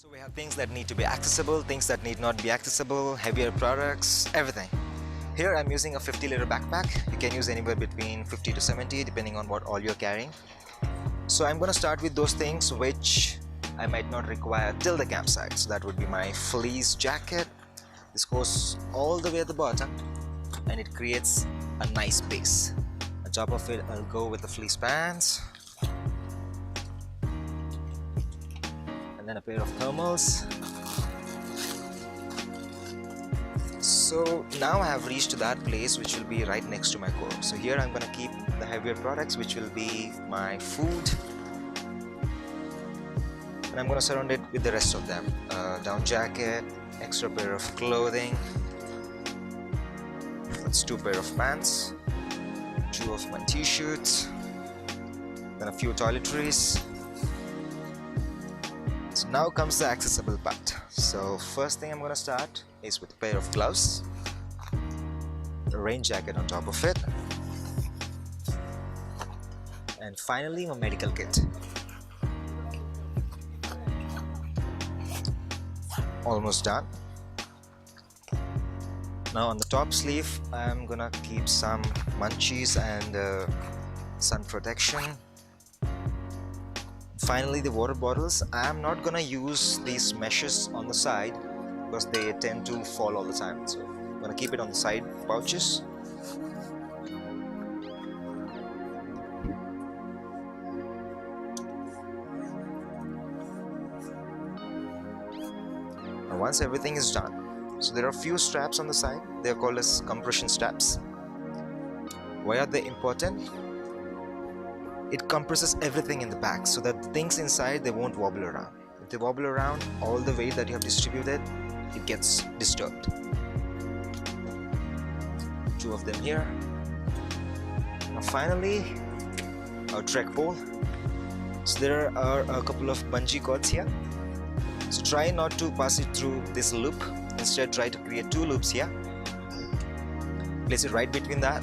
So we have things that need to be accessible, things that need not be accessible, heavier products, everything. Here I'm using a 50-liter backpack. You can use anywhere between 50 to 70 depending on what all you're carrying. So I'm gonna start with those things which I might not require till the campsite. So that would be my fleece jacket. This goes all the way at the bottom and it creates a nice base. On top of it, I'll go with the fleece pants. And then a pair of thermals. So now I have reached to that place which will be right next to my core. So here I'm gonna keep the heavier products which will be my food, and I'm gonna surround it with the rest of them. Down jacket, extra pair of clothing, that's 2 pair of pants, 2 of my t-shirts, then a few toiletries. So now comes the accessible part. So first thing I'm gonna start is with a pair of gloves, a rain jacket on top of it, and finally my medical kit. Almost done. Now on the top sleeve I'm gonna keep some munchies and sun protection. Finally the water bottles. I'm not gonna use these meshes on the side because they tend to fall all the time, so I'm gonna keep it on the side pouches. Now once everything is done, so there are a few straps on the side. They are called as compression straps. Why are they important? It compresses everything in the back so that the things inside, they won't wobble around. If they wobble around, all the weight that you have distributed, it gets disturbed. 2 of them here. Now finally, our trek pole. So there are a couple of bungee cords here. So try not to pass it through this loop. Instead, try to create 2 loops here. Place it right between that.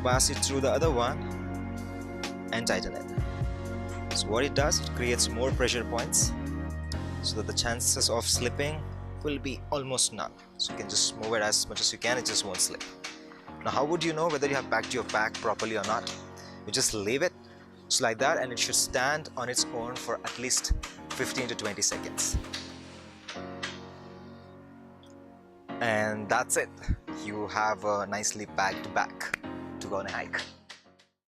Pass it through the other one and tighten it. So what it does, it creates more pressure points so that the chances of slipping will be almost none. So you can just move it as much as you can, it just won't slip. Now how would you know whether you have packed your pack properly or not? You just leave it just like that and it should stand on its own for at least 15 to 20 seconds. And that's it. You have a nicely packed bag to go on a hike.